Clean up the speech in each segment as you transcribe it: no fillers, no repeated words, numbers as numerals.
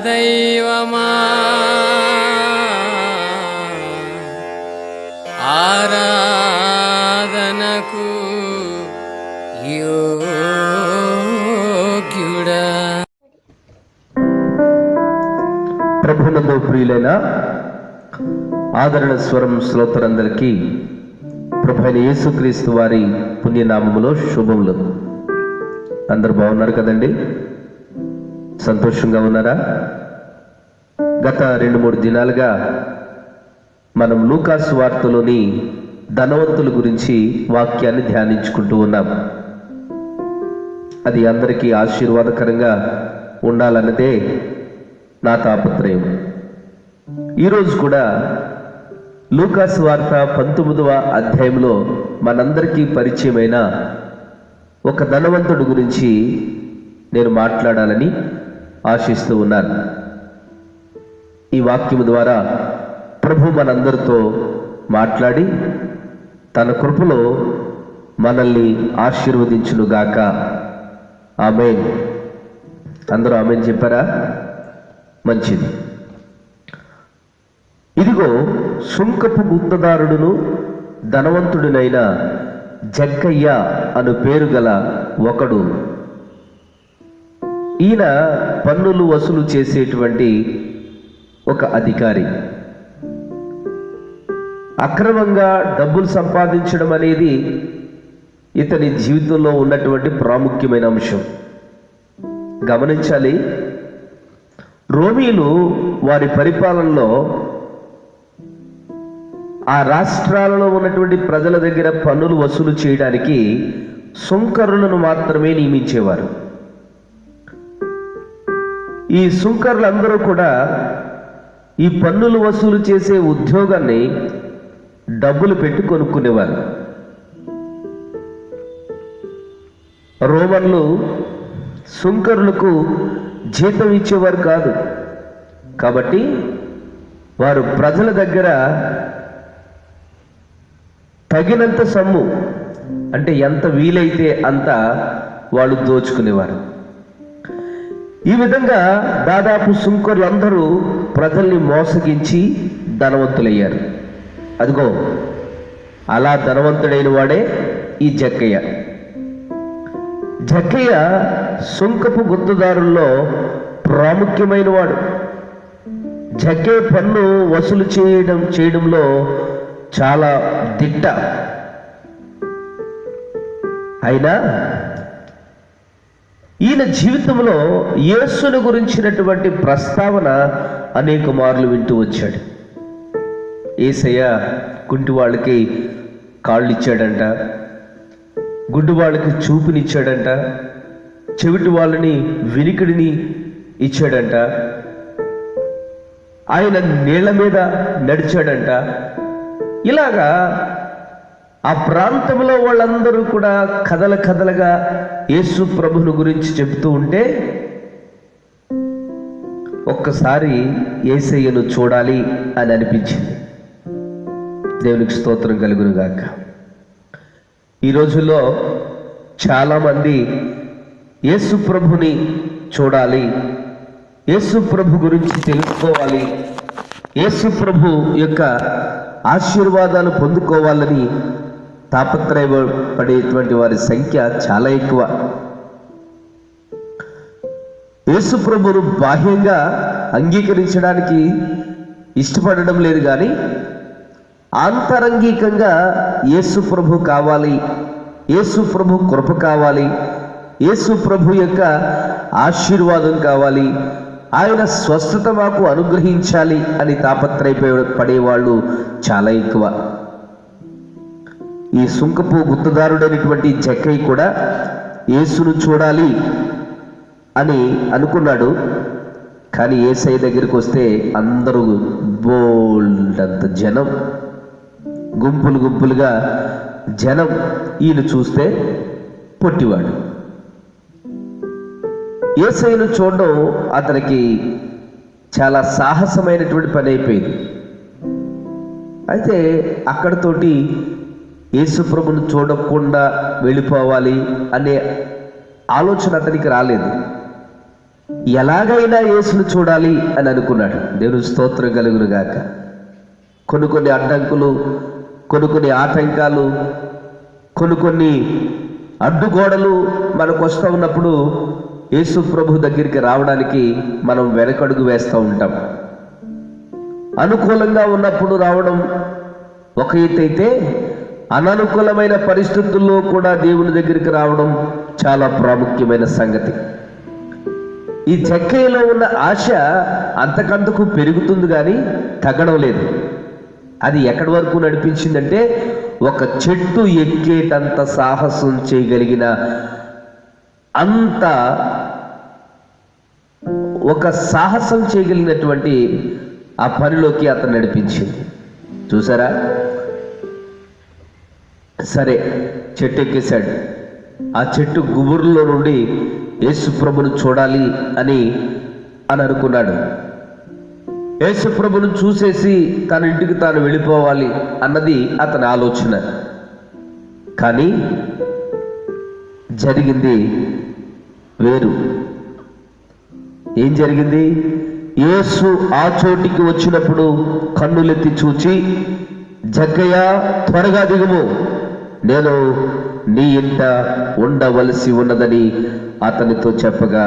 దైవమా ఆరాధనకు యోగ్యుడా. ప్రభునందు ప్రియులైన ఆదరణ స్వరం శ్రోతలందరికీ ప్రభువైన యేసుక్రీస్తు వారి పుణ్యనామములో శుభములు. అందరు బాగున్నారు కదండి? సంతోషంగా ఉన్నారా? గత 2-3 దినాలుగా మనం లూకాసు వార్తలోని ధనవంతుల గురించి వాక్యాన్ని ధ్యానించుకుంటూ ఉన్నాం. అది అందరికీ ఆశీర్వాదకరంగా ఉండాలన్నదే నా తాపత్రయం. ఈరోజు కూడా లూకాసు వార్త 19వ అధ్యాయంలో మనందరికీ పరిచయమైన ఒక ధనవంతుడి గురించి నేను మాట్లాడాలని ఆశిస్తూ ఉన్నాను. ఈ వాక్యము ద్వారా ప్రభు మనందరితో మాట్లాడి తన కృపలో మనల్ని ఆశీర్వదించునుగాక. ఆమేన్. అందరూ ఆమేన్ చెప్పారా? మంచిది. ఇదిగో సుంకపు గుత్తదారుడును ధనవంతుడినైన జక్కయ్య అను పేరు గల ఒకడు. ఈయన పన్నులు వసూలు చేసేటువంటి ఒక అధికారి. అక్రమంగా డబ్బులు సంపాదించడం అనేది ఇతని జీవితంలో ఉన్నటువంటి ప్రాముఖ్యమైన అంశం. గమనించాలి, రోమీలు వారి పరిపాలనలో ఆ రాష్ట్రాలలో ఉన్నటువంటి ప్రజల దగ్గర పన్నులు వసూలు చేయడానికి సుంకరులను మాత్రమే నియమించేవారు. ఈ సుంకరులందరూ కూడా ఈ పన్నులు వసూలు చేసే ఉద్యోగాన్ని డబ్బులు పెట్టి కొనుక్కునేవారు. రోమన్లు సుంకరులకు జీతం ఇచ్చేవారు కాదు. కాబట్టి వారు ప్రజల దగ్గర తగినంత సొమ్ము, అంటే ఎంత వీలైతే అంత వాళ్ళు దోచుకునేవారు. ఈ విధంగా దాదాపు సుంకరులందరూ ప్రజల్ని మోసగించి ధనవంతులయ్యారు. అదిగో అలా ధనవంతుడైన వాడే ఈ జక్కయ్య. జక్కయ్య సుంకపు గుత్తదారుల్లో ప్రాముఖ్యమైన వాడు. జక్కయ్య పన్ను వసూలు చేయడంలో చాలా దిట్ట. అయినా ఈయన జీవితంలో యేసుని గురించినటువంటి ప్రస్తావన అనేక మార్లు వింటూ వచ్చాడు. యేసయ్య కుంటి వాళ్ళకి కాళ్ళు ఇచ్చాడంట, గుడ్డి వాళ్ళకి చూపునిచ్చాడంట, చెవిటి వాళ్ళని వినికిడిని ఇచ్చాడంట, ఆయన నీళ్ల మీద నడిచాడంట. ఇలాగా ఆ ప్రాంతంలో వాళ్ళందరూ కూడా కథలుగా యేసు ప్రభుని గురించి చెబుతూ ఉంటే ఒక్కసారి యేసయ్యను చూడాలి అని అనిపించింది. దేవునికి స్తోత్రం కలుగును గాక. ఈ రోజుల్లో చాలామంది యేసు ప్రభుని చూడాలి, యేసు ప్రభు గురించి తెలుసుకోవాలి, యేసు ప్రభు యొక్క ఆశీర్వాదాలు పొందుకోవాలని తాపత్రయపడేటువంటి వారి సంఖ్య చాలా ఎక్కువ. యేసు ప్రభును బాహ్యంగా అంగీకరించడానికి ఇష్టపడడం లేదు, కానీ ఆంతరంగికంగా యేసు ప్రభు కావాలి, యేసు ప్రభు కృప కావాలి, యేసు ప్రభు యొక్క ఆశీర్వాదం కావాలి, ఆయన స్వస్థత మాకు అనుగ్రహించాలి అని తాపత్రయపడేవాళ్ళు చాలా ఎక్కువ. ఈ సుంకపు గుత్తదారుడైనటువంటి జక్కయ్య కూడా యేసును చూడాలి అని అనుకున్నాడు. కానీ యేసయ్య దగ్గరికి వస్తే అందరూ బోల్డంత జనం, గుంపులుగా జనం. ఈయన చూస్తే పొట్టివాడు. యేసయ్యను చూడడం అతనికి చాలా సాహసమైనటువంటి పని అయిపోయింది. అయితే అక్కడతోటి యేసు ప్రభుని చూడకుండా వెళ్ళిపోవాలి అనే ఆలోచన అతనికి రాలేదు. ఎలాగైనా యేసును చూడాలి అని అనుకున్నాడు. దేవుని స్తోత్రం కలుగును గాక. కొన్ని అడ్డంకులు, కొన్ని ఆటంకాలు, కొన్ని అడ్డుగోడలు మనకు వస్తూ ఉన్నప్పుడు యేసు ప్రభు దగ్గరికి రావడానికి మనం వెనకడుగు వేస్తూ ఉంటాం. అనుకూలంగా ఉన్నప్పుడు రావడం ఒక ఎత్తు అయితే, అననుకూలమైన పరిస్థితుల్లో కూడా దేవుని దగ్గరికి రావడం చాలా ప్రాముఖ్యమైన సంగతి. ఈ జక్కయ్యలో ఉన్న ఆశ అంతకంతకు పెరుగుతుంది కానీ తగ్గడం లేదు. అది ఎక్కడి వరకు నడిపించిందంటే, ఒక చెట్టు ఎక్కేటంత సాహసం చేయగలిగిన అంత ఒక సాహసం చేయగలిగినటువంటి ఆ పనిలోకి అతను నడిపించింది. చూసారా? సరే, చెట్టు ఎక్కేశాడు. ఆ చెట్టు గుబురులో నుండి యేసు ప్రభును చూడాలి అని అనుకున్నాడు. యేసు ప్రభును చూసేసి తన ఇంటికి తాను వెళ్ళిపోవాలి అన్నది అతని ఆలోచన. కానీ జరిగింది వేరు. ఏం జరిగింది? యేసు ఆ చోటికి వచ్చినప్పుడు కన్నులెత్తి చూచి, జక్కయ్య, త్వరగా దిగుము, నేను నీ ఇంట ఉండవలసి ఉన్నదని అతనితో చెప్పగా,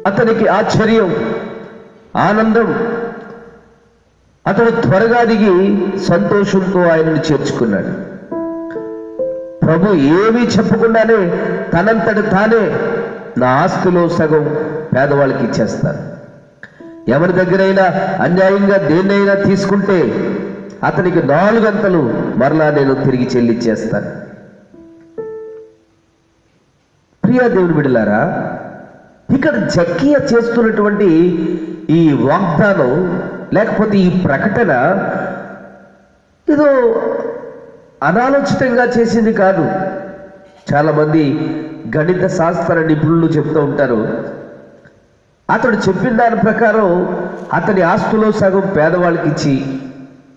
అతనికి ఆశ్చర్యం, ఆనందం. అతడు త్వరగా దిగి సంతోషంతో ఆయనను చేర్చుకున్నాడు. ప్రభు ఏమీ చెప్పకుండానే తనంతటి తానే, నా ఆస్తిలో సగం పేదవాళ్ళకి ఇచ్చేస్తాను, ఎవరి దగ్గరైనా అన్యాయంగా దేన్నైనా తీసుకుంటే అతనికి 4 అంతలు మరలా నేను తిరిగి చెల్లించేస్తాను. ప్రియా దేవుని బిడ్డలారా, ఇక్కడ జక్కయ్య చేస్తున్నటువంటి ఈ వాగ్దానం లేకపోతే ఈ ప్రకటన ఏదో అనాలోచితంగా చేసింది కాదు. చాలామంది గణిత శాస్త్ర నిపుణులు చెప్తూ ఉంటారు, అతడు చెప్పిన దాని ప్రకారం అతని ఆస్తులో సగం పేదవాళ్ళకి ఇచ్చి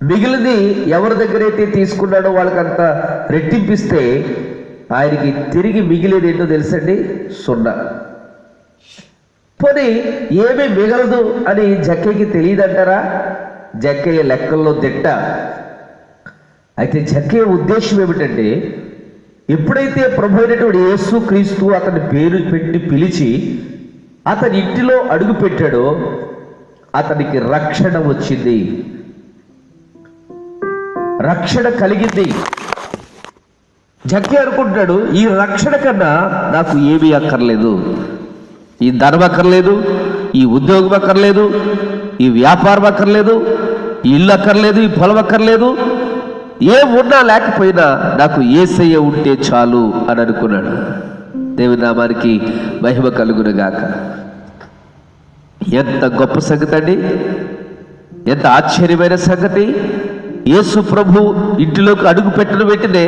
మిగిలింది ఎవరి దగ్గరైతే తీసుకున్నాడో వాళ్ళకంత రెట్టింపిస్తే ఆయనకి తిరిగి మిగిలేది ఏంటో తెలుసండి? 0. పోనీ ఏమీ మిగలదు అని జక్కయ్యకి తెలియదంటారా? జక్కయ్య లెక్కల్లో దిట్ట. అయితే జక్కయ్య ఉద్దేశం ఏమిటంటే, ఎప్పుడైతే ప్రభు అయినటువంటి యేసు క్రీస్తు అతని పేరు పెట్టి పిలిచి అతని ఇంటిలో అడుగు పెట్టాడో అతనికి రక్షణ వచ్చింది, రక్షణ కలిగింది. జక్కయ్య అనుకుంటున్నాడు, ఈ రక్షణ కన్నా నాకు ఏమీ అక్కర్లేదు, ఈ ధనం అక్కర్లేదు, ఈ ఉద్యోగం అక్కర్లేదు, ఈ వ్యాపారం అక్కర్లేదు, ఈ ఇల్లు అక్కర్లేదు, ఈ పొలం అక్కర్లేదు, ఏం ఉన్నా లేకపోయినా నాకు యేసయ్య ఉంటే చాలు అని అనుకున్నాడు. దేవుని నామానికి మహిమ కలుగునుగాక. ఎంత గొప్ప సంగతి అండి! ఎంత ఆశ్చర్యమైన సంగతి! యేసు ప్రభు ఇంటిలోకి అడుగు పెట్టిన వెంటనే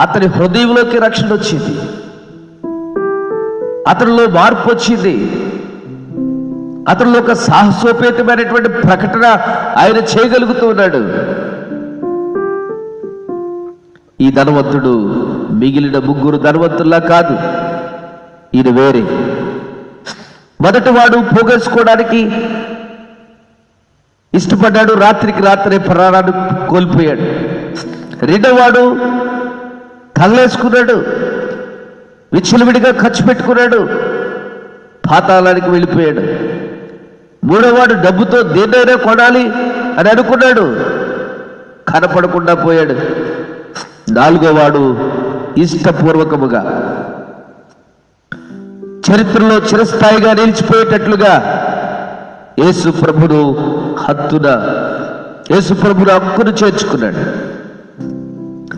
అతని హృదయంలోకి రక్షణ వచ్చింది, అతనిలో మార్పు వచ్చింది, అతనిలో ఒక సాహసోపేతమైనటువంటి ప్రకటన ఆయన చేయగలుగుతూ ఉన్నాడు. ఈ ధనవంతుడు మిగిలిన 3 ధనవంతుల్లా కాదు, ఈయన వేరే. మొదటి వాడు పోగేసుకోవడానికి ఇష్టపడ్డాడు, రాత్రికి రాత్రే ప్రాణాన్ని కోల్పోయాడు. రెండోవాడు కళ్ళేసుకున్నాడు, విచ్చలవిడిగా ఖర్చు పెట్టుకున్నాడు, పాతాళానికి వెళ్ళిపోయాడు. మూడోవాడు డబ్బుతో దేన్నైనా కొనాలి అని అనుకున్నాడు, కనపడకుండా పోయాడు. 4వవాడు ఇష్టపూర్వకముగా చరిత్రలో చిరస్థాయిగా నిలిచిపోయేటట్లుగా యేసు ప్రభును హక్కును చేర్చుకున్నాడు,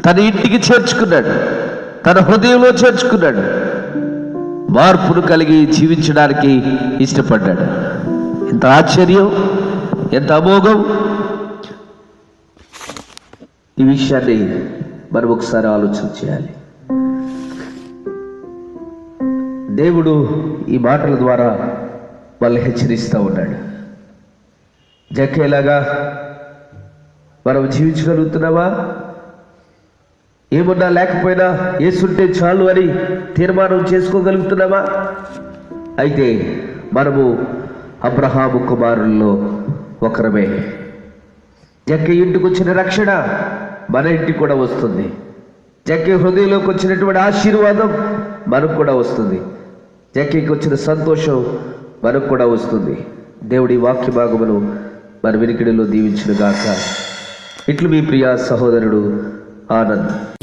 తన ఇంటికి చేర్చుకున్నాడు, తన హృదయంలో చేర్చుకున్నాడు, మార్పును కలిగి జీవించడానికి ఇష్టపడ్డాడు. ఎంత ఆశ్చర్యం, ఎంత అమోఘం! ఈ విషయాన్ని మనం ఒకసారి ఆలోచన చేయాలి. దేవుడు ఈ మాటల ద్వారా వాళ్ళని హెచ్చరిస్తూ ఉన్నాడు. జక్కయ్యలాగా మనం జీవించగలుగుతున్నావా? ఏమున్నా లేకపోయినా యేసుంటే చాలు అని తీర్మానం చేసుకోగలుగుతున్నామా? అయితే మనము అబ్రహాము కుమారుల్లో ఒకరమే. జక్క ఇంటికి వచ్చిన రక్షణ మన ఇంటికి కూడా వస్తుంది. జక్క హృదయంలోకి వచ్చినటువంటి ఆశీర్వాదం మనకు కూడా వస్తుంది. జక్కకి వచ్చిన సంతోషం మనకు కూడా వస్తుంది. దేవుడి వాక్య భాగమును మన వినికిడిలో దీవించును గాక. ఇట్లు మీ ప్రియ సహోదరుడు ఆనంద్.